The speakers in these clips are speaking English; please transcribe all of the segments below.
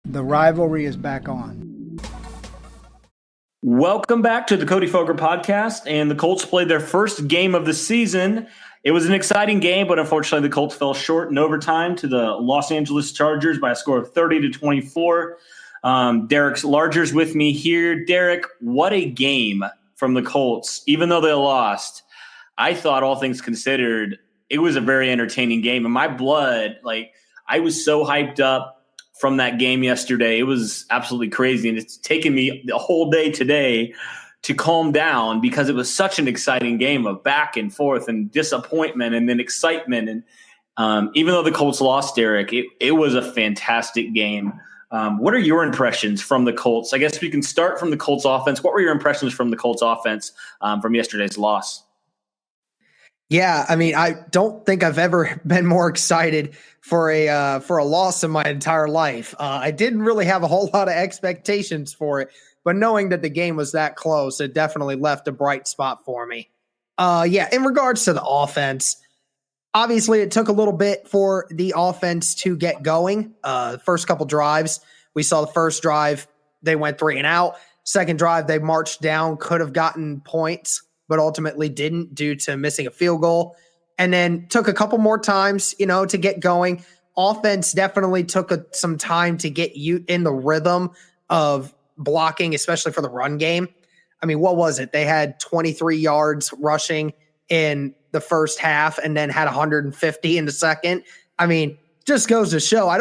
The rivalry is back on. Welcome back to the Cody Foger podcast, and the Colts played their first game of the season. It was an exciting game, but unfortunately the Colts fell short in overtime to the Los Angeles Chargers by a score of 30-24. Derek Larger's with me here. Derek, what a game from the Colts. Even though they lost, I thought, all things considered, it was a very entertaining game. And my blood, I was so hyped up from that game yesterday. It was absolutely crazy. And it's taken me the whole day today to calm down because it was such an exciting game of back and forth and disappointment and then excitement. And even though the Colts lost, Derek, it was a fantastic game. What are your impressions from the Colts? I guess we can start from the Colts offense. What were your impressions from the Colts offense from yesterday's loss? Yeah, I mean, I don't think I've ever been more excited for a loss in my entire life. I didn't really have a whole lot of expectations for it, but knowing that the game was that close, it definitely left a bright spot for me. In regards to the offense, obviously it took a little bit for the offense to get going. First couple drives, we saw the first drive, they went 3 and out. Second drive, they marched down, could have gotten points, but ultimately didn't due to missing a field goal. And then took a couple more times, to get going. Offense definitely took some time to get you in the rhythm of blocking, especially for the run game. I mean, what was it? They had 23 yards rushing in the first half and then had 150 in the second. I mean, just goes to show. I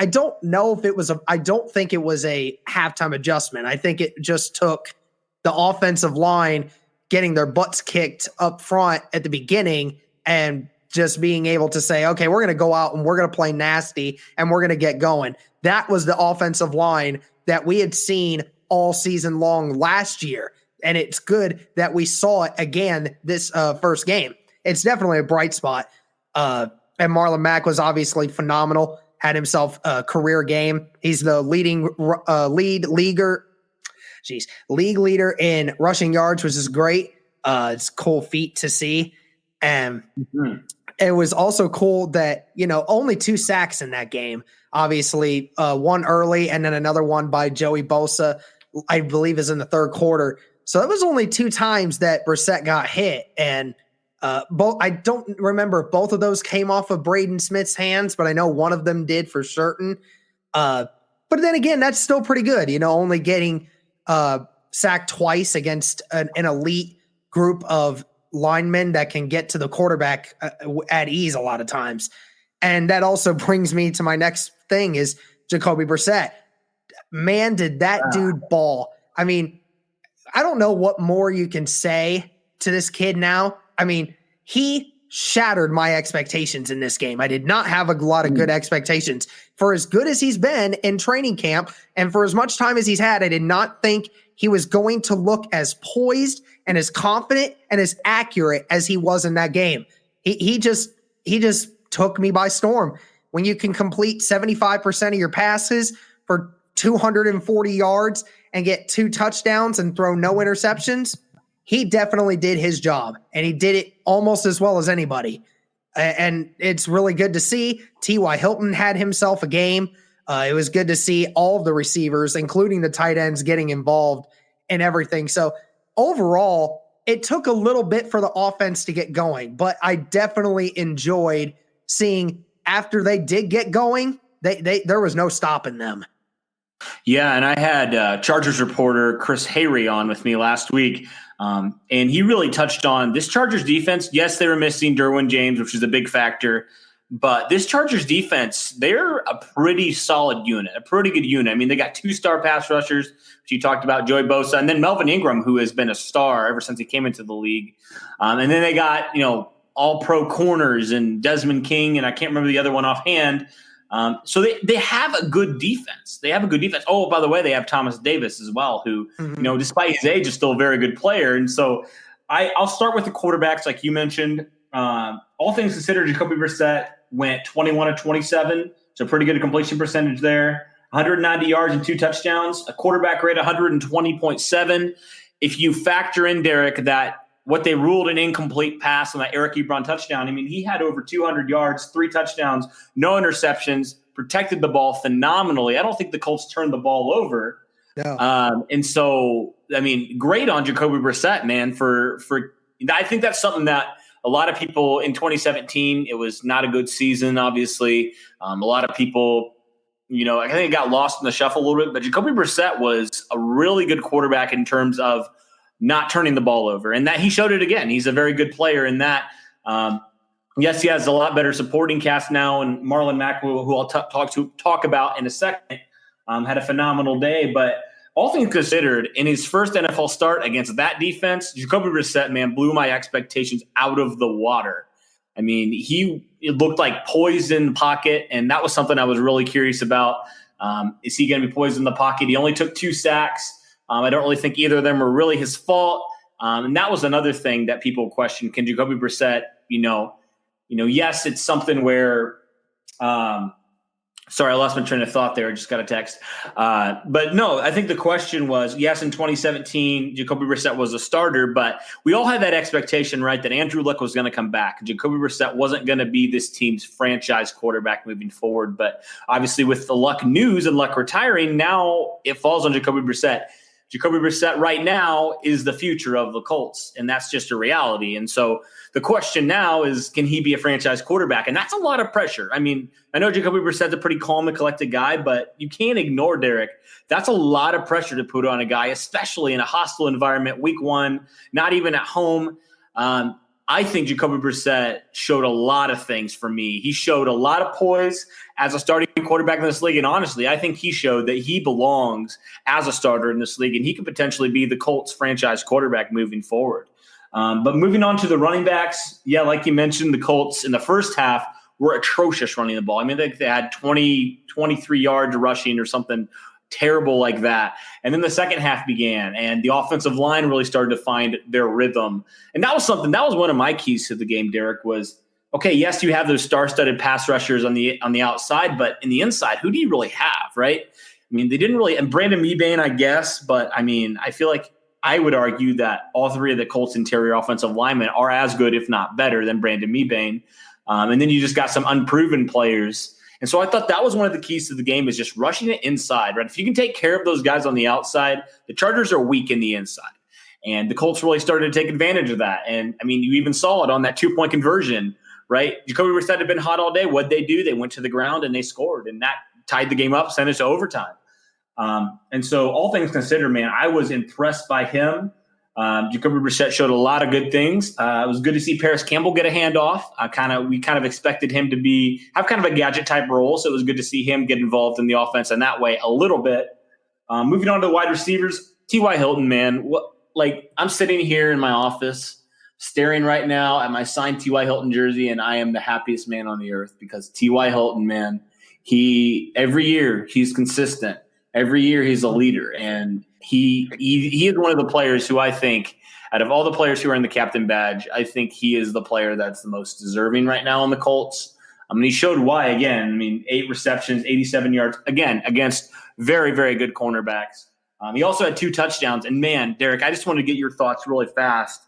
don't know if it was I don't think it was a halftime adjustment. I think it just took the offensive line getting their butts kicked up front at the beginning and just being able to say, okay, we're going to go out and we're going to play nasty and we're going to get going. That was the offensive line that we had seen all season long last year. And it's good that we saw it again this first game. It's definitely a bright spot. And Marlon Mack was obviously phenomenal, had himself a career game. He's the league leader in rushing yards, which is great. It's a cool feat to see. And It was also cool that, only 2 sacks in that game. Obviously, one early and then another one by Joey Bosa, I believe is in the third quarter. So it was only 2 times that Brissett got hit. And I don't remember if both of those came off of Braden Smith's hands, but I know one of them did for certain. But then again, that's still pretty good, only getting sacked twice against an elite group of linemen that can get to the quarterback at ease a lot of times. And that also brings me to my next thing is Jacoby Brissett. Man, did that dude ball. I mean, I don't know what more you can say to this kid now. I mean, he shattered my expectations in this game. I did not have a lot of good expectations. For as good as he's been in training camp and for as much time as he's had, I did not think he was going to look as poised and as confident and as accurate as he was in that game. He just took me by storm. When you can complete 75% of your passes for 240 yards and get 2 touchdowns and throw no interceptions, he definitely did his job, and he did it almost as well as anybody. And it's really good to see. T.Y. Hilton had himself a game. It was good to see all of the receivers, including the tight ends, getting involved in everything. So overall, it took a little bit for the offense to get going, but I definitely enjoyed seeing after they did get going, there was no stopping them. Yeah, and I had Chargers reporter Chris Hayre on with me last week, and he really touched on this Chargers defense. Yes, they were missing Derwin James, which is a big factor, but this Chargers defense, they're a pretty solid unit, a pretty good unit. I mean, they got 2-star pass rushers, which you talked about, Joey Bosa, and then Melvin Ingram, who has been a star ever since he came into the league. And then they got, all-pro corners and Desmond King, and I can't remember the other one offhand. So they have a good defense. Oh, by the way, they have Thomas Davis as well, who, despite his age, is still a very good player. And so I'll start with the quarterbacks, like you mentioned. All things considered, Jacoby Brissett went 21-27, so pretty good completion percentage there. 190 yards and 2 touchdowns, a quarterback rate 120.7. If you factor in, Derek, that what they ruled an incomplete pass on that Eric Ebron touchdown, I mean, he had over 200 yards, 3 touchdowns, no interceptions, protected the ball phenomenally. I don't think the Colts turned the ball over. No. And so, I mean, great on Jacoby Brissett, man, for I think that's something that a lot of people in 2017, it was not a good season, obviously. A lot of people, I think it got lost in the shuffle a little bit, but Jacoby Brissett was a really good quarterback in terms of not turning the ball over, and that he showed it again. He's a very good player in that. Yes, he has a lot better supporting cast now, and Marlon Mack, who I'll talk about in a second, had a phenomenal day. But all things considered, in his first NFL start against that defense, Jacoby Brissett, man, blew my expectations out of the water. I mean, it looked like poised in the pocket, and that was something I was really curious about. Is he going to be poised in the pocket? He only took 2 sacks. I don't really think either of them were really his fault. And that was another thing that people questioned. Can Jacoby Brissett, yes, it's something where sorry, I lost my train of thought there. I just got a text. But no, I think the question was, yes, in 2017, Jacoby Brissett was a starter, but we all had that expectation, right, that Andrew Luck was going to come back. Jacoby Brissett wasn't going to be this team's franchise quarterback moving forward. But obviously with the Luck news and Luck retiring, now it falls on Jacoby Brissett. Jacoby Brissett right now is the future of the Colts, and that's just a reality. And so the question now is, can he be a franchise quarterback? And that's a lot of pressure. I mean, I know Jacoby Brissett's a pretty calm and collected guy, but you can't ignore, Derek. That's a lot of pressure to put on a guy, especially in a hostile environment, week 1, not even at home. I think Jacoby Brissett showed a lot of things for me. He showed a lot of poise as a starting quarterback in this league. And honestly, I think he showed that he belongs as a starter in this league, and he could potentially be the Colts franchise quarterback moving forward. But moving on to the running backs, yeah, like you mentioned, the Colts in the first half were atrocious running the ball. I mean, they had 23 yards rushing or something terrible like that. And then the second half began, and the offensive line really started to find their rhythm. And that was one of my keys to the game, Derek, was, okay, yes, you have those star-studded pass rushers on the outside, but in the inside, who do you really have, right? I mean, they didn't really – and Brandon Mebane, I guess, but, I mean, I feel like I would argue that all 3 of the Colts interior offensive linemen are as good, if not better, than Brandon Mebane. And then you just got some unproven players. And so I thought that was one of the keys to the game, is just rushing it inside, right? If you can take care of those guys on the outside, the Chargers are weak in the inside. And the Colts really started to take advantage of that. And, I mean, you even saw it on that 2-point conversion, right? Jacoby Brissett had been hot all day. What'd they do? They went to the ground and they scored. And that tied the game up, sent us to overtime. And so all things considered, man, I was impressed by him. Jacoby Brissett showed a lot of good things. It was good to see Paris Campbell get a handoff. We kind of expected him to have kind of a gadget type role, so it was good to see him get involved in the offense in that way a little bit. Moving on to the wide receivers, T.Y. Hilton, man, I'm sitting here in my office staring right now at my signed T.Y. Hilton jersey, and I am the happiest man on the earth because T.Y. Hilton, man, every year he's consistent. Every year he's a leader, and he is one of the players who I think, out of all the players who are in the captain badge, I think he is the player that's the most deserving right now on the Colts. I mean, he showed why again. I mean, 8 receptions, 87 yards, again, against very, very good cornerbacks. He also had 2 touchdowns. And, man, Derek, I just want to get your thoughts really fast.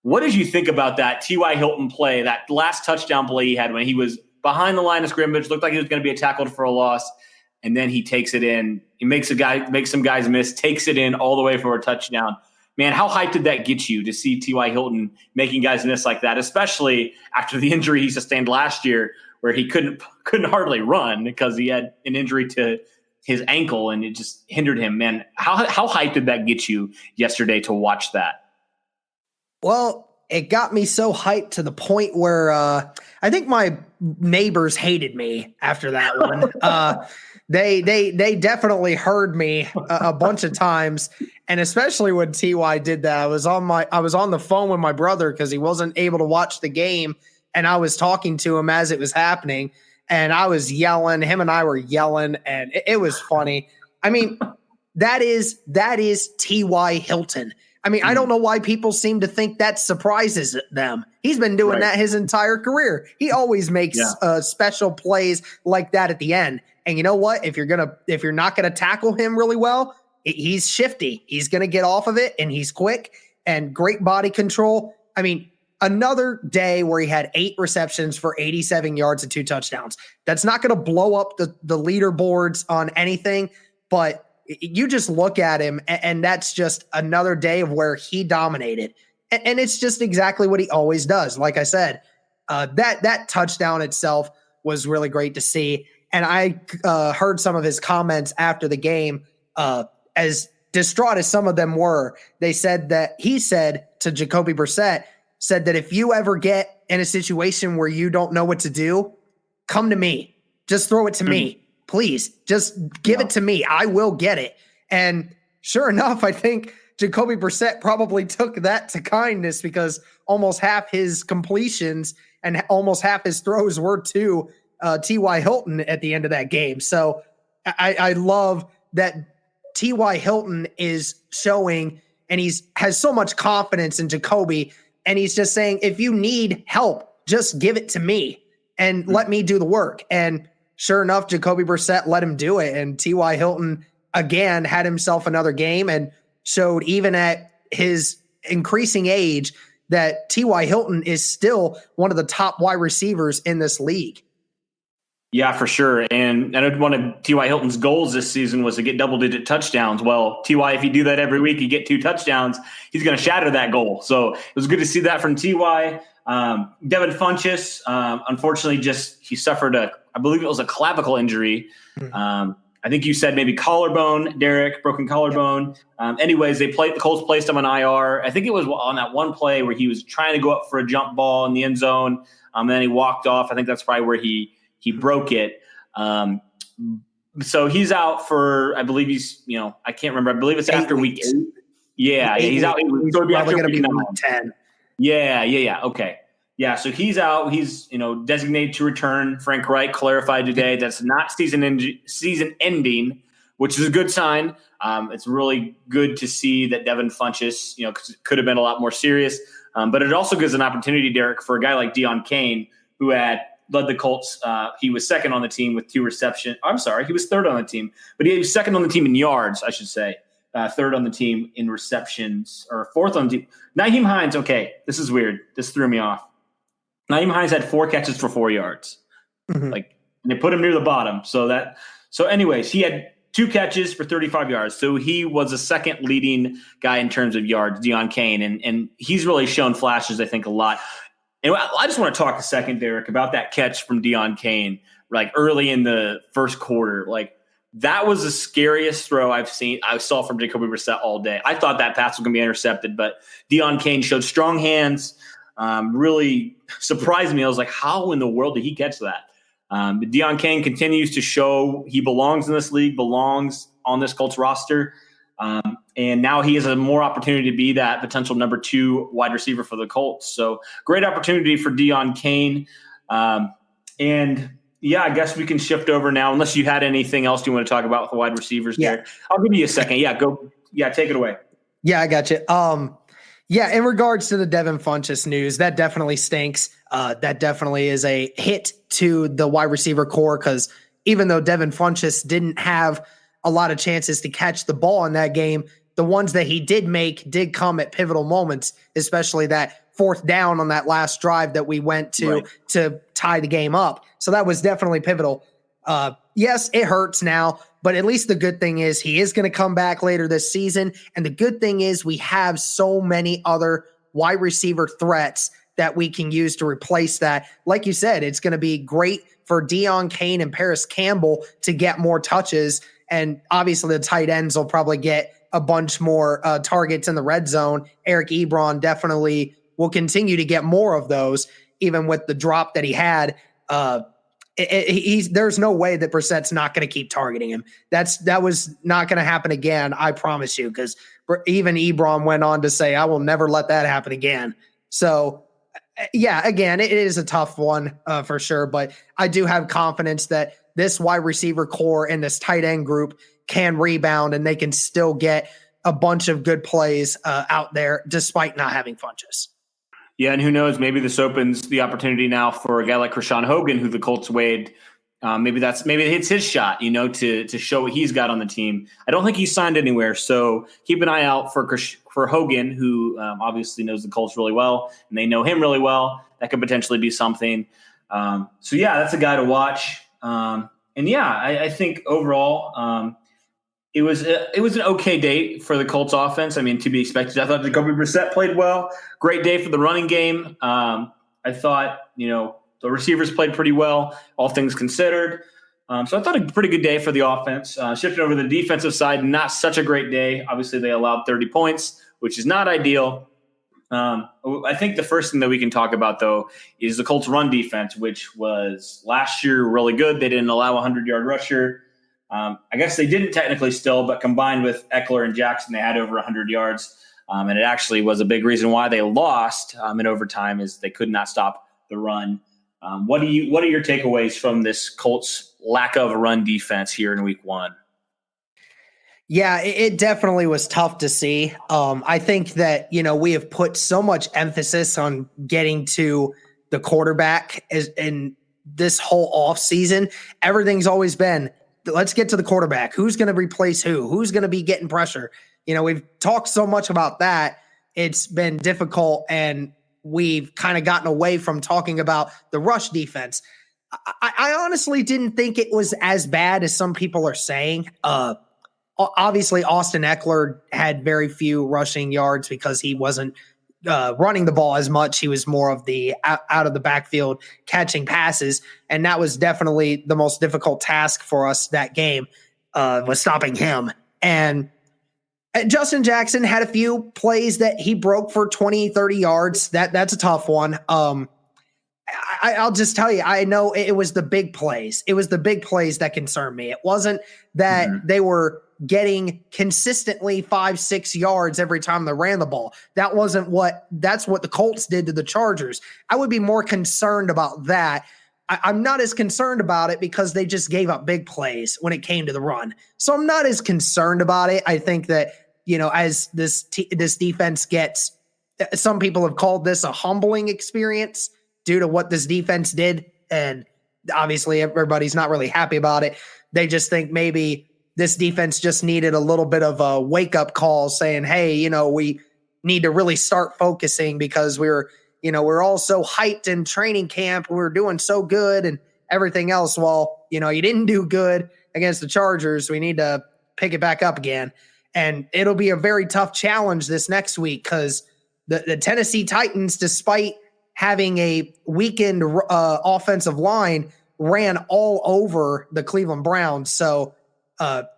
What did you think about that T.Y. Hilton play, that last touchdown play he had when he was behind the line of scrimmage, looked like he was going to be tackled for a loss, and then he takes it in. He makes some guys miss, takes it in all the way for a touchdown. Man, how hyped did that get you to see T.Y. Hilton making guys miss like that, especially after the injury he sustained last year where he couldn't hardly run because he had an injury to his ankle and it just hindered him. Man, how hyped did that get you yesterday to watch that? Well, it got me so hyped to the point where I think my neighbors hated me after that one. They definitely heard me a bunch of times, and especially when Ty did that. I was on the phone with my brother because he wasn't able to watch the game, and I was talking to him as it was happening, and I was yelling. Him and I were yelling, and it was funny. I mean, that is T.Y. Hilton. I mean, I don't know why people seem to think that surprises them. He's been doing that his entire career. He always makes special plays like that at the end. And you know what? If you're not gonna tackle him really well, he's shifty. He's gonna get off of it, and he's quick and great body control. I mean, another day where he had 8 receptions for 87 yards and 2 touchdowns. That's not going to blow up the leaderboards on anything, but you just look at him, and that's just another day of where he dominated. And it's just exactly what he always does. Like I said, that touchdown itself was really great to see. And I heard some of his comments after the game, as distraught as some of them were. He said to Jacoby Brissett, said that if you ever get in a situation where you don't know what to do, come to me. Just throw it to me. Please, just give it to me. I will get it. And sure enough, I think Jacoby Brissett probably took that to kindness, because almost half his completions and almost half his throws were to T.Y. Hilton at the end of that game. So I love that T.Y. Hilton is showing, and has so much confidence in Jacoby, and he's just saying, if you need help, just give it to me and let me do the work. And sure enough, Jacoby Brissett let him do it. And T.Y. Hilton, again, had himself another game and showed, even at his increasing age, that T.Y. Hilton is still one of the top wide receivers in this league. Yeah, for sure. And one of T.Y. Hilton's goals this season was to get double-digit touchdowns. Well, T.Y., if you do that every week, you get 2 touchdowns, he's going to shatter that goal. So it was good to see that from T.Y. Devin Funchess, unfortunately, he suffered I believe it was a clavicle injury. I think you said maybe collarbone, Derek, broken collarbone. Anyways, the Colts placed him on IR. I think it was on that one play where he was trying to go up for a jump ball in the end zone, and then he walked off. I think that's probably where he broke it. So he's out for, I believe I can't remember. I believe it's after week 8. Yeah, he's out. He's probably going to be week 10. Yeah. Okay. Yeah, so he's out. He's designated to return. Frank Reich clarified today that's not season ending, which is a good sign. It's really good to see that Devin Funchess, could have been a lot more serious. But it also gives an opportunity, Derek, for a guy like Deon Cain, who had led the Colts. He was second on the team with 2 receptions. I'm sorry, he was third on the team, but he was second on the team in yards, I should say. Third on the team in receptions, or fourth on the team. Nyheim Hines, okay, this is weird. This threw me off. Nyheim Hines had 4 catches for 4 yards. And they put him near the bottom. So anyways, he had 2 catches for 35 yards. So he was the second leading guy in terms of yards, Deon Cain. And he's really shown flashes, I think, a lot. And I just want to talk a second, Derek, about that catch from Deon Cain, early in the first quarter. That was the scariest throw I saw from Jacoby Brissett all day. I thought that pass was going to be intercepted, but Deon Cain showed strong hands. Really surprised me. I was like, how in the world did he catch that? But Deon Cain continues to show he belongs in this league, belongs on this Colts roster. And now he has a more opportunity to be that potential number 2 wide receiver for the Colts. So great opportunity for Deon Cain. And yeah, I guess we can shift over now, unless you had anything else you want to talk about with the wide receivers there. I'll give you a second. Yeah, go. Yeah, take it away. Yeah, I got you. Yeah, in regards to the Devin Funchess news, that definitely stinks. That definitely is a hit to the wide receiver core, because even though Devin Funchess didn't have a lot of chances to catch the ball in that game, the ones that he did make did come at pivotal moments, especially that 4th down on that last drive that we went to tie the game up. So that was definitely pivotal. Yes, it hurts now, but at least the good thing is he is going to come back later this season. And the good thing is we have so many other wide receiver threats that we can use to replace that. Like you said, it's going to be great for Deon Cain and Paris Campbell to get more touches. And obviously the tight ends will probably get a bunch more targets in the red zone. Eric Ebron definitely will continue to get more of those, even with the drop that he had. There's no way that Brissett's not going to keep targeting him. That was not going to happen again, I promise you, because even Ebron went on to say, I will never let that happen again. So, yeah, again, it is a tough one for sure, but I do have confidence that this wide receiver core and this tight end group can rebound, and they can still get a bunch of good plays out there despite not having Funchess. Yeah, and who knows, maybe this opens the opportunity now for a guy like Krishan Hogan, who the Colts waived maybe it's his shot, to show what he's got on the team. I don't think he's signed anywhere, so keep an eye out for Hogan, who obviously knows the Colts really well, and they know him really well. That could potentially be something. So yeah, that's a guy to watch. I think overall, it was an okay day for the Colts offense. I mean, to be expected. I thought Jacoby Brissett played well. Great day for the running game. I thought, the receivers played pretty well, all things considered. So I thought a pretty good day for the offense. Shifting over to the defensive side, not such a great day. Obviously, they allowed 30 points, which is not ideal. I think the first thing that we can talk about, though, is the Colts' run defense, which was last year really good. They didn't allow a 100-yard rusher. I guess they didn't technically still, but combined with Eckler and Jackson, they had over 100 yards. And it actually was a big reason why they lost in overtime, is they could not stop the run. What are your takeaways from this Colts lack of a run defense here in week 1? Yeah, it definitely was tough to see. I think that, we have put so much emphasis on getting to the quarterback in this whole offseason. Everything's always been, let's get to the quarterback. Who's going to replace who? Who's going to be getting pressure? We've talked so much about that. It's been difficult, and we've kind of gotten away from talking about the rush defense. I honestly didn't think it was as bad as some people are saying. Obviously, Austin Eckler had very few rushing yards because he wasn't running the ball as much. He was more of the out of the backfield catching passes, and that was definitely the most difficult task for us that game, was stopping him. And Justin Jackson had a few plays that he broke for 20, 30 yards. That's a tough one. I'll just tell you, I know it was the big plays. It was the big plays that concerned me. It wasn't that they were getting consistently 5-6 yards every time they ran the ball. That's what the Colts did to the Chargers. I would be more concerned about that. I'm not as concerned about it because they just gave up big plays when it came to the run. So I'm not as concerned about it. I think that, as this defense gets, some people have called this a humbling experience due to what this defense did. And obviously everybody's not really happy about it. They just think maybe this defense just needed a little bit of a wake-up call saying, hey, we need to really start focusing because we're all so hyped in training camp. We're doing so good and everything else. Well, you didn't do good against the Chargers. We need to pick it back up again. And it'll be a very tough challenge this next week because the Tennessee Titans, despite having a weakened offensive line, ran all over the Cleveland Browns. So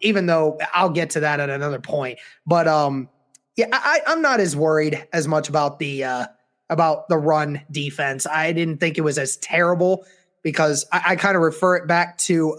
even though I'll get to that at another point, but I'm not as worried as much about the run defense. I didn't think it was as terrible because I kind of refer it back to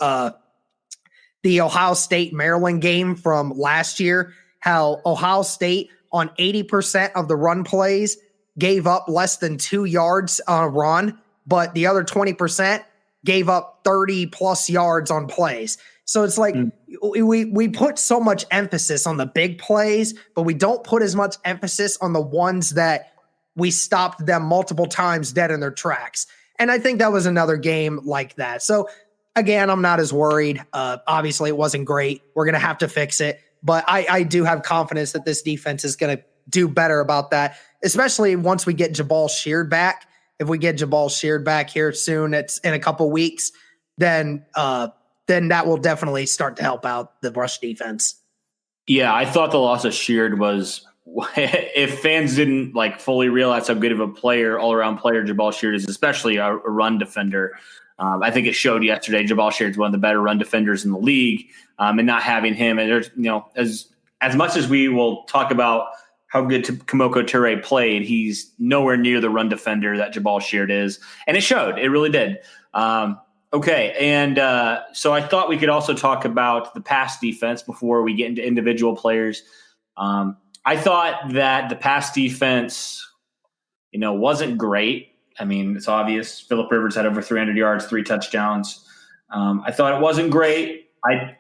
the Ohio State Maryland game from last year, how Ohio State on 80% of the run plays gave up less than 2 yards on a run, but the other 20% gave up 30 plus yards on plays. So it's like we put so much emphasis on the big plays, but we don't put as much emphasis on the ones that we stopped them multiple times dead in their tracks. And I think that was another game like that. So again, I'm not as worried. Obviously it wasn't great. We're going to have to fix it, but I do have confidence that this defense is going to do better about that, especially once we get Jabal Sheard back. If we get Jabal Sheard back here soon, it's in a couple weeks, then that will definitely start to help out the rush defense. Yeah, I thought the loss of Sheard was, if fans didn't fully realize how good of a player, all-around player Jabal Sheard is, especially a run defender. I think it showed yesterday. Jabal Sheard is one of the better run defenders in the league, and not having him, and there's as much as we will talk about how good Kamoko Toure played, he's nowhere near the run defender that Jabal Sheard is, and it showed. It really did. Okay, and so I thought we could also talk about the pass defense before we get into individual players. I thought that the pass defense, wasn't great. I mean, it's obvious. Phillip Rivers had over 300 yards, 3 touchdowns. I thought it wasn't great.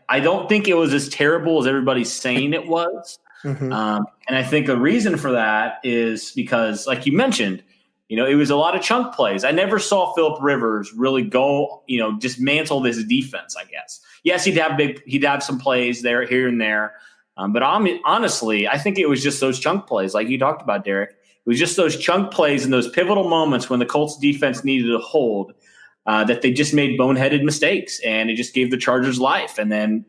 I don't think it was as terrible as everybody's saying it was. Mm-hmm. And I think the reason for that is because, like you mentioned, it was a lot of chunk plays. I never saw Phillip Rivers really go, dismantle this defense, I guess. Yes, he'd have some plays there, here and there. But honestly, I think it was just those chunk plays like you talked about, Derek. It was just those chunk plays and those pivotal moments when the Colts defense needed to hold that they just made boneheaded mistakes, and it just gave the Chargers life. And then,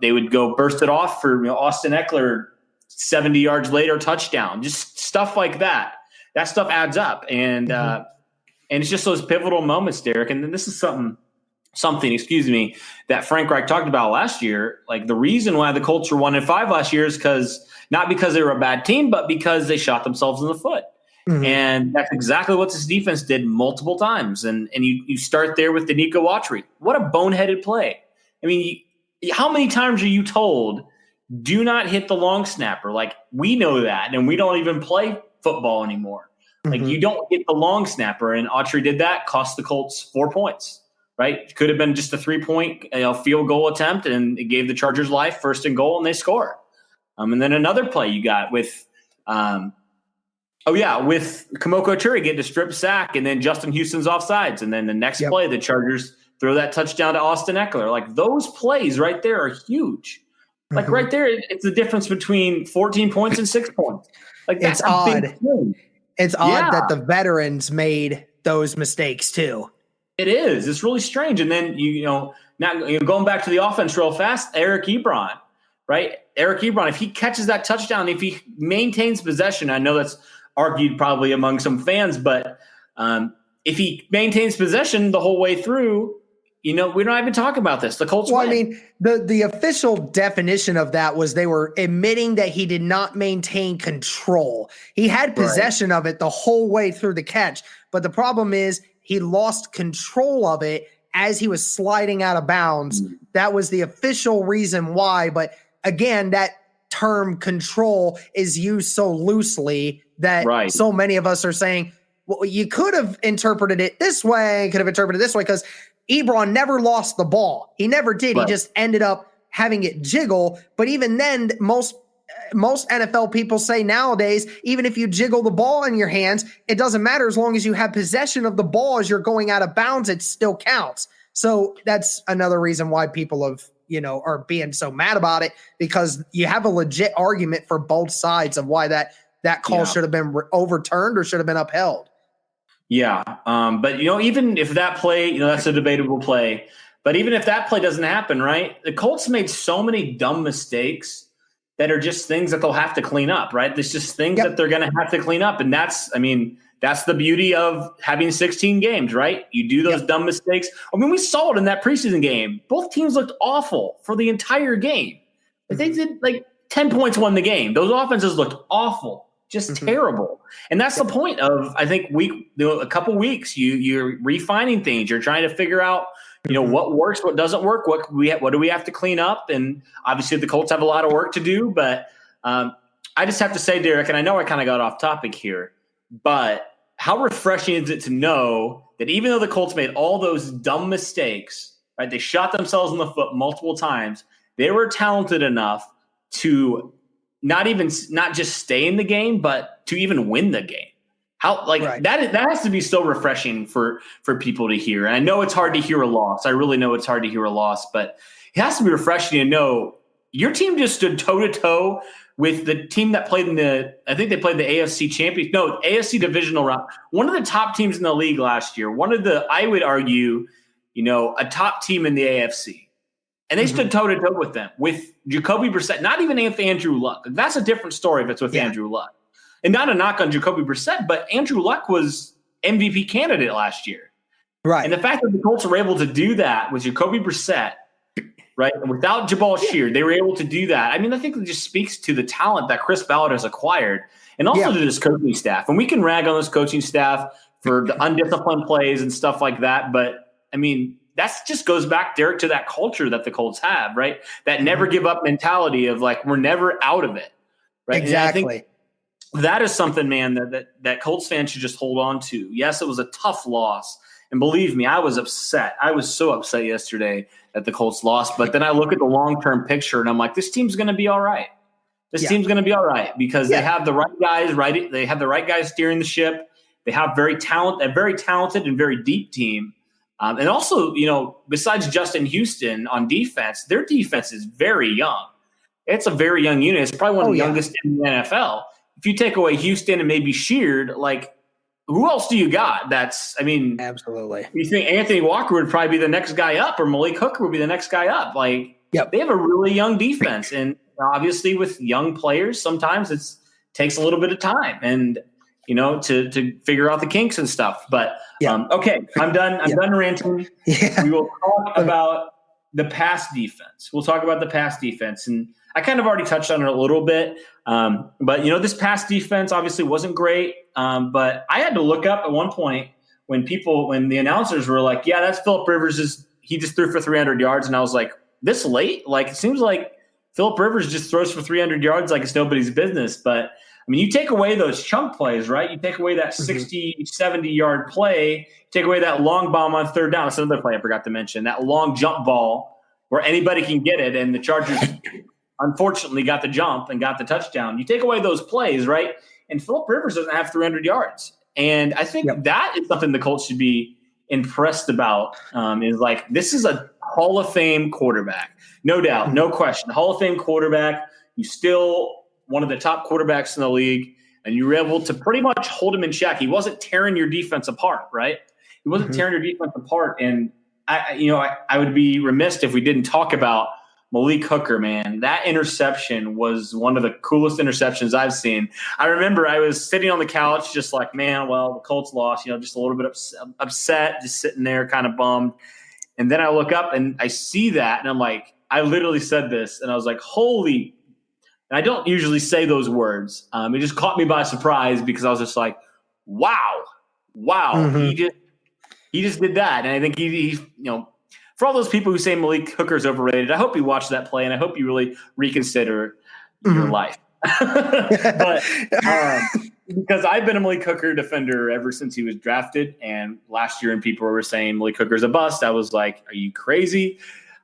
they would go burst it off for Austin Eckler 70 yards later, touchdown, just stuff like that. That stuff adds up. And it's just those pivotal moments, Derek. And then this is something, that Frank Reich talked about last year. Like, the reason why the Colts were 1-5 last year is not because they were a bad team, but because they shot themselves in the foot. Mm-hmm. And that's exactly what this defense did multiple times. And you start there with Danico Autry. What a boneheaded play. I mean, how many times are you told, do not hit the long snapper? Like, we know that, and we don't even play football anymore. Like, you don't hit the long snapper, and Autry did that, cost the Colts 4 points, right? It could have been just a 3-point field goal attempt, and it gave the Chargers life, 1st and goal, and they score. And then another play you got with with Kamoko Ature getting a strip sack, and then Justin Houston's offsides. And then the next play, the Chargers throw that touchdown to Austin Eckler. Like, those plays right there are huge. Like, right there, it's the difference between 14 points and 6 points. Like, that's odd. Big thing. It's odd that the veterans made those mistakes too. It is. It's really strange. And then, now going back to the offense real fast, Eric Ebron, right? Eric Ebron, if he catches that touchdown, if he maintains possession, I know that's argued probably among some fans, but if he maintains possession the whole way through, we're not even talking about this. The Colts win. I mean, the official definition of that was they were admitting that he did not maintain control. He had possession of it the whole way through the catch, but the problem is he lost control of it as he was sliding out of bounds. That was the official reason why. But again, that term control is used so loosely that so many of us are saying, well, you could have interpreted it this way, because Ebron never lost the ball. He never did. He just ended up having it jiggle. But even then, most NFL people say nowadays, even if you jiggle the ball in your hands, it doesn't matter as long as you have possession of the ball as you're going out of bounds, it still counts. So that's another reason why people are being so mad about it, because you have a legit argument for both sides of why that call should have been overturned or should have been upheld. Yeah. But, even if that play, that's a debatable play, but even if that play doesn't happen, right, the Colts made so many dumb mistakes that are just things that they'll have to clean up, right? There's just things that they're going to have to clean up. And that's the beauty of having 16 games, right? You do those dumb mistakes. I mean, we saw it in that preseason game. Both teams looked awful for the entire game. They did 10 points won the game. Those offenses looked awful. Just terrible. And that's the point of, I think, a couple weeks, you're refining things. You're trying to figure out, what works, what doesn't work, what do we have to clean up? And obviously the Colts have a lot of work to do, but I just have to say, Derek, and I know I kind of got off topic here, but how refreshing is it to know that even though the Colts made all those dumb mistakes, right, they shot themselves in the foot multiple times, they were talented enough to not just stay in the game, but to even win the game. That has to be so refreshing for people to hear. And I know it's hard to hear a loss. I really know it's hard to hear a loss, but it has to be refreshing to know your team just stood toe to toe with the team that played I think they played the AFC divisional round. One of the top teams in the league last year. I would argue, a top team in the AFC. And they stood toe-to-toe with them, with Jacoby Brissett, not even with Andrew Luck. That's a different story if it's with Andrew Luck. And not a knock on Jacoby Brissett, but Andrew Luck was MVP candidate last year. Right. And the fact that the Colts were able to do that with Jacoby Brissett, right, and without Jabal Sheard, they were able to do that. I mean, I think it just speaks to the talent that Chris Ballard has acquired, and also to this coaching staff. And we can rag on this coaching staff for the undisciplined plays and stuff like that, but, I mean, that just goes back, Derek, to that culture that the Colts have, right? That never give up mentality of we're never out of it, right? Exactly. And I think that is something, man, that Colts fans should just hold on to. Yes, it was a tough loss. And believe me, I was upset. I was so upset yesterday that the Colts lost. But then I look at the long-term picture and I'm like, this team's going to be all right. This team's going to be all right because they have the right guys, right? They have the right guys steering the ship. They have a very talented and very deep team. And also, besides Justin Houston on defense, their defense is very young. It's a very young unit. It's probably one of the youngest in the NFL. If you take away Houston and maybe Sheard, who else do you got? Absolutely. You think Anthony Walker would probably be the next guy up, or Malik Hooker would be the next guy up. They have a really young defense. And obviously with young players, sometimes it takes a little bit of time and, to figure out the kinks and stuff. But, okay, I'm done. I'm done ranting. Yeah. We will talk about the pass defense. And I kind of already touched on it a little bit. But this pass defense obviously wasn't great. But I had to look up at one point when the announcers were like, yeah, that's Phillip Rivers. He just threw for 300 yards. And I was like, this late? It seems like Phillip Rivers just throws for 300 yards like it's nobody's business. But you take away those chunk plays, right? You take away that 60, 70-yard play, take away that long bomb on third down. That's another play I forgot to mention, that long jump ball where anybody can get it, and the Chargers unfortunately got the jump and got the touchdown. You take away those plays, right? And Phillip Rivers doesn't have 300 yards. And I think that is something the Colts should be impressed about, is this is a Hall of Fame quarterback. No doubt, no question. Hall of Fame quarterback. You still one of the top quarterbacks in the league, and you were able to pretty much hold him in check. He wasn't tearing your defense apart, right? He wasn't tearing your defense apart. And I would be remiss if we didn't talk about Malik Hooker, man. That interception was one of the coolest interceptions I've seen. I remember I was sitting on the couch just the Colts lost, just a little bit upset, just sitting there kind of bummed. And then I look up and I see that, and I'm like, I literally said this, and I was like, holy. And I don't usually say those words. It just caught me by surprise because I was just like, wow, he just did that. And I think he for all those people who say Malik Hooker's overrated, I hope you watch that play, and I hope you really reconsider your life. But because I've been a Malik Hooker defender ever since he was drafted, and last year when people were saying Malik Hooker's a bust, I was like, are you crazy?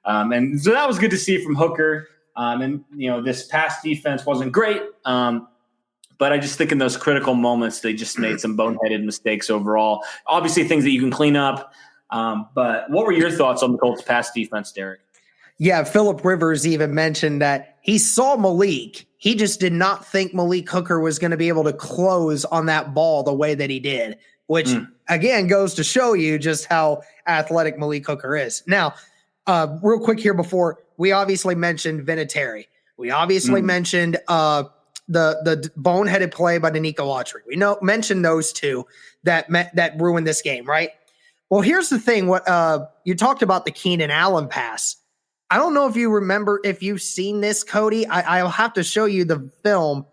And so that was good to see from Hooker. And this pass defense wasn't great, but I just think in those critical moments they just made some boneheaded mistakes overall. Obviously, things that you can clean up. But what were your thoughts on the Colts pass defense, Derek? Yeah, Phillip Rivers even mentioned that he saw Malik. He just did not think Malik Hooker was going to be able to close on that ball the way that he did, which again goes to show you just how athletic Malik Hooker is. Now, real quick here before we obviously mentioned Vinatieri. We obviously mentioned the boneheaded play by Danico Autry. We mentioned those two that ruined this game, right? Well, here's the thing. What you talked about the Keenan Allen pass. I don't know if you remember, if you've seen this, Cody. I'll have to show you the film.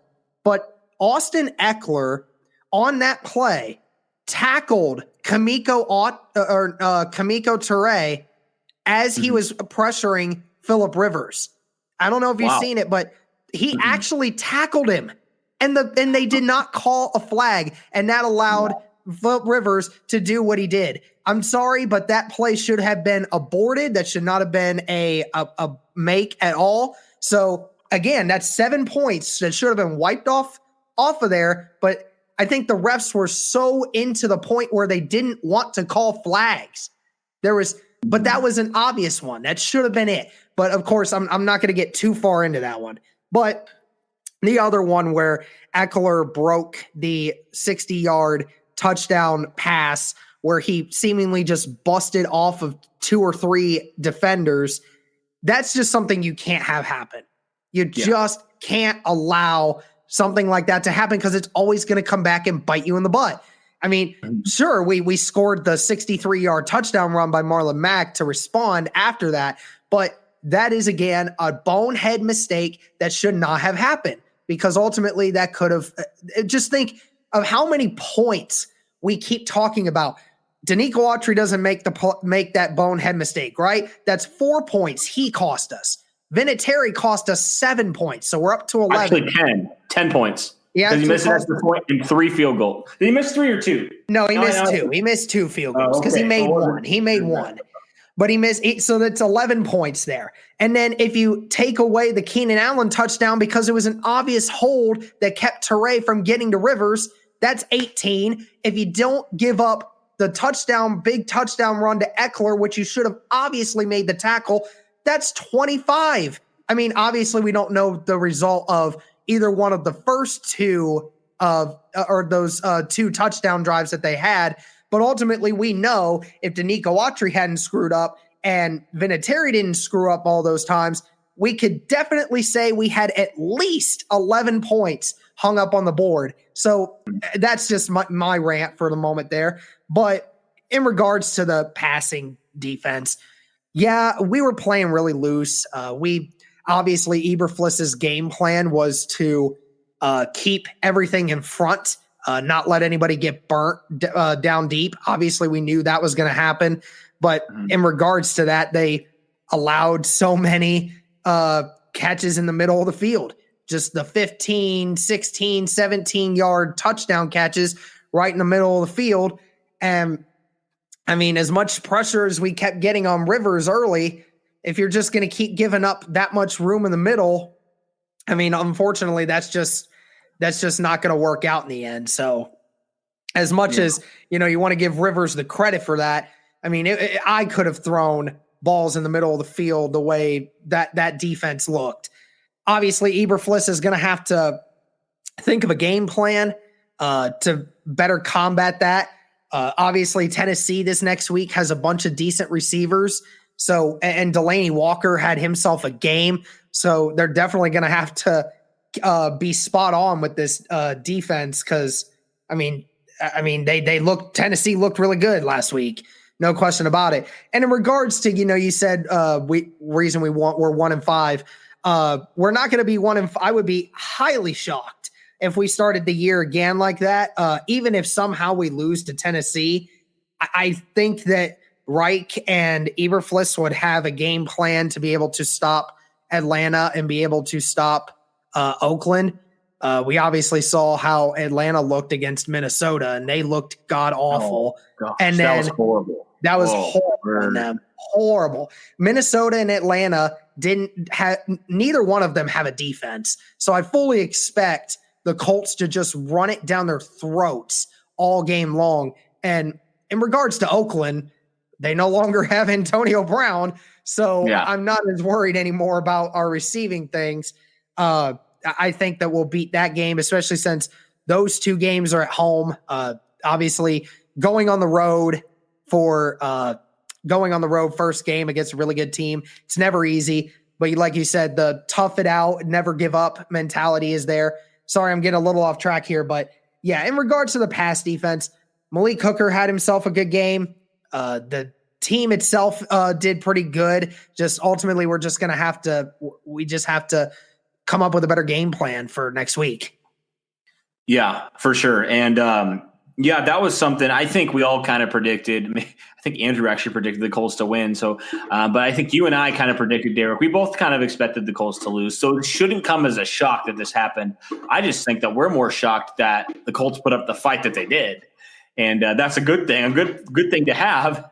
But Austin Eckler on that play tackled Kamiko Toure as he was pressuring Phillip Rivers. I don't know if you've seen it, but he actually tackled him, and they did not call a flag, and that allowed Phillip Rivers to do what he did. I'm sorry, but that play should have been aborted. That should not have been a make at all. So again, that's 7 points that should have been wiped off of there. But I think the refs were so into the point where they didn't want to call flags. But that was an obvious one. That should have been it. But of course, I'm not going to get too far into that one. But the other one where Eckler broke the 60-yard touchdown pass where he seemingly just busted off of 2 or 3 defenders, that's just something you can't have happen. You just can't allow something like that to happen because it's always going to come back and bite you in the butt. I mean, sure, we scored the 63-yard touchdown run by Marlon Mack to respond after that, but that is, again, a bonehead mistake that should not have happened because ultimately that could have – just think of how many points we keep talking about. Danico Autry doesn't make that bonehead mistake, right? That's 4 points he cost us. Vinatieri cost us 7 points, so we're up to 11. Actually, 10 points. Yeah, because he missed an extra point and 3 field goals. Did he miss 3 or 2? No, he missed 2. He missed 2 field goals because he made 1. He made 1. But he missed 8, so that's 11 points there. And then if you take away the Keenan Allen touchdown because it was an obvious hold that kept Toure from getting to Rivers, that's 18. If you don't give up the big touchdown run to Eckler, which you should have obviously made the tackle, that's 25. I mean, obviously we don't know the result of either one of the first two or those two touchdown drives that they had, but ultimately we know if Danico Autry hadn't screwed up and Vinatieri didn't screw up all those times, we could definitely say we had at least 11 points hung up on the board. So that's just my rant for the moment there. But in regards to the passing defense, yeah, we were playing really loose. Obviously Eberfliss's game plan was to keep everything in front, not let anybody get burnt down deep. Obviously we knew that was going to happen, but in regards to that, they allowed so many catches in the middle of the field, just the 15, 16, 17-yard touchdown catches right in the middle of the field. And I mean, as much pressure as we kept getting on Rivers early, if you're just going to keep giving up that much room in the middle, I mean, unfortunately, that's just not going to work out in the end. So as much as, you want to give Rivers the credit for that, I mean, I could have thrown balls in the middle of the field the way that defense looked. Obviously, Eberfliss is going to have to think of a game plan to better combat that. Obviously, Tennessee this next week has a bunch of decent receivers. So, and Delaney Walker had himself a game. So they're definitely going to have to be spot on with this defense. Cause Tennessee looked really good last week. No question about it. And in regards to, you said we're 1-5. We're not going to be 1-5. I would be highly shocked if we started the year again like that. Even if somehow we lose to Tennessee, I think that Reich and Eberfliss would have a game plan to be able to stop Atlanta and be able to stop Oakland. We obviously saw how Atlanta looked against Minnesota, and they looked god awful. Oh, gosh, and then that was horrible. That was horrible on them. Horrible. Minnesota and Atlanta neither one of them have a defense. So I fully expect the Colts to just run it down their throats all game long. And in regards to Oakland, they no longer have Antonio Brown. So I'm not as worried anymore about our receiving things. I think that we'll beat that game, especially since those two games are at home. Obviously going on the road first game against a really good team. It's never easy, but like you said, the tough it out, never give up mentality is there. Sorry, I'm getting a little off track here, but yeah, in regards to the pass defense, Malik Hooker had himself a good game. The team itself did pretty good. Just ultimately, we just have to come up with a better game plan for next week. Yeah, for sure. And that was something I think we all kind of predicted. I think Andrew actually predicted the Colts to win. So, but I think you and I kind of predicted, Derek. We both kind of expected the Colts to lose. So it shouldn't come as a shock that this happened. I just think that we're more shocked that the Colts put up the fight that they did. And that's a good thing, a good thing to have.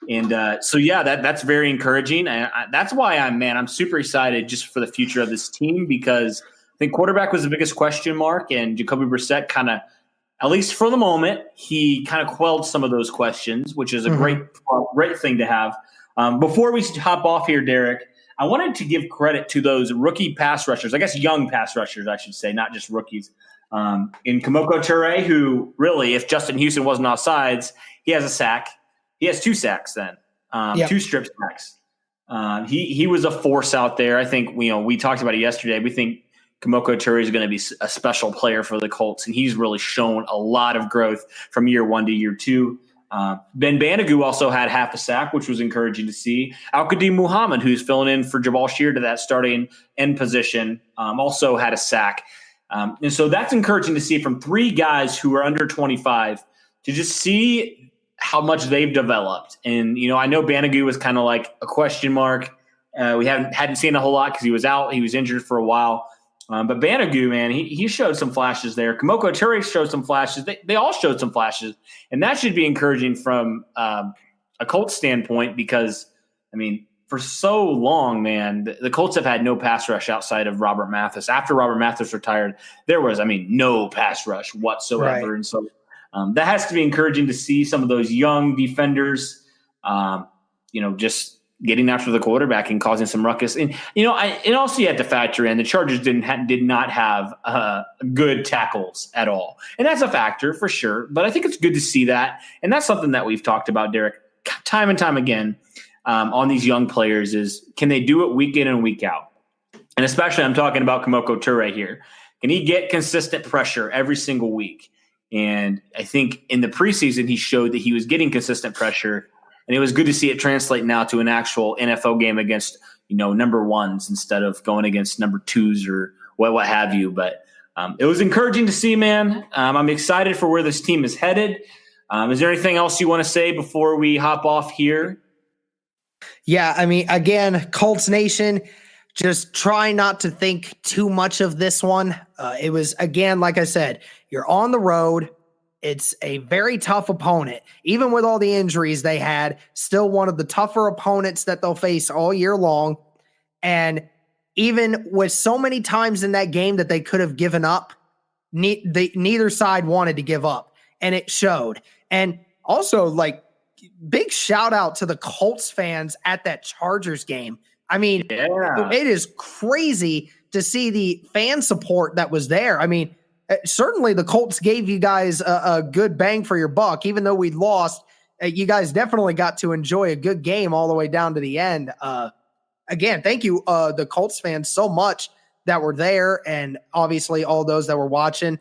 That's very encouraging. And that's why I'm super excited just for the future of this team, because I think quarterback was the biggest question mark, and Jacoby Brissett kind of, at least for the moment, he kind of quelled some of those questions, which is a great thing to have. Before we hop off here, Derek, I wanted to give credit to those rookie pass rushers, I guess young pass rushers, I should say, not just rookies. In Kamoko Toure, who really, if Justin Houston wasn't offsides, he has a sack. He has 2 sacks then, 2 strip sacks. He was a force out there. I think, we talked about it yesterday. We think Kamoko Toure is going to be a special player for the Colts, and he's really shown a lot of growth from year 1 to year 2. Ben Bandigu also had half a sack, which was encouraging to see. Al-Qadim Muhammad, who's filling in for Jabal Shear to that starting end position, also had a sack. And so that's encouraging to see from 3 guys who are under 25 to just see how much they've developed. And, I know Bandigu was kind of like a question mark. We hadn't seen a whole lot because he was out. He was injured for a while. But Bandigu, man, he showed some flashes there. Kamoko Toure showed some flashes. They all showed some flashes. And that should be encouraging from a Colts standpoint because, for so long, man, the Colts have had no pass rush outside of Robert Mathis. After Robert Mathis retired, there was, no pass rush whatsoever. Right. And so that has to be encouraging to see some of those young defenders, just getting after the quarterback and causing some ruckus. And, and also you have to factor in the Chargers did not have good tackles at all. And that's a factor for sure. But I think it's good to see that. And that's something that we've talked about, Derek, time and time again. On these young players is, can they do it week in and week out? And especially I'm talking about Kamoko Toure here. Can he get consistent pressure every single week? And I think in the preseason, he showed that he was getting consistent pressure, and it was good to see it translate now to an actual NFL game against, number ones instead of going against number twos or what have you. But it was encouraging to see, man. I'm excited for where this team is headed. Is there anything else you want to say before we hop off here? Yeah, again, Colts Nation, just try not to think too much of this one. It was, again, like I said, you're on the road. It's a very tough opponent. Even with all the injuries they had, still one of the tougher opponents that they'll face all year long. And even with so many times in that game that they could have given up, neither side wanted to give up, and it showed. And also, big shout out to the Colts fans at that Chargers game. It is crazy to see the fan support that was there. Certainly the Colts gave you guys a good bang for your buck. Even though we lost, you guys definitely got to enjoy a good game all the way down to the end. Again, thank you, the Colts fans, so much that were there, and obviously all those that were watching.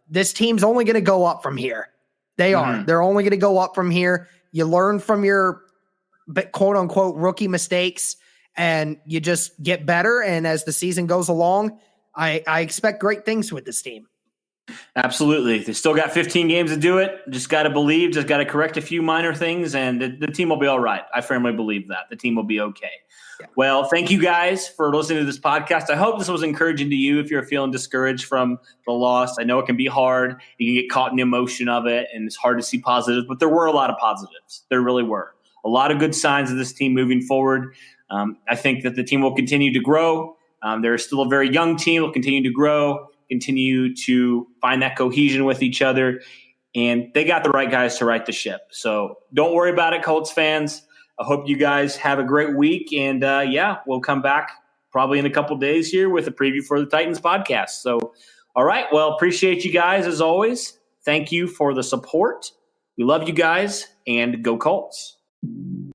This team's only going to go up from here. They are. They're only going to go up from here. You learn from your quote unquote rookie mistakes and you just get better. And as the season goes along, I expect great things with this team. Absolutely. They still got 15 games to do it. Just got to believe, just got to correct a few minor things, and the team will be all right. I firmly believe that. The team will be okay. Yeah. Well, thank you guys for listening to this podcast. I hope this was encouraging to you if you're feeling discouraged from the loss. I know it can be hard. You can get caught in the emotion of it, and it's hard to see positives, but there were a lot of positives. There really were. A lot of good signs of this team moving forward. I think that the team will continue to grow. They're still a very young team. Will continue to grow, continue to find that cohesion with each other, and they got the right guys to right the ship. So don't worry about it, Colts fans. I hope you guys have a great week, and we'll come back probably in a couple days here with a preview for the Titans podcast. So, all right, well, appreciate you guys as always. Thank you for the support. We love you guys, and go Colts.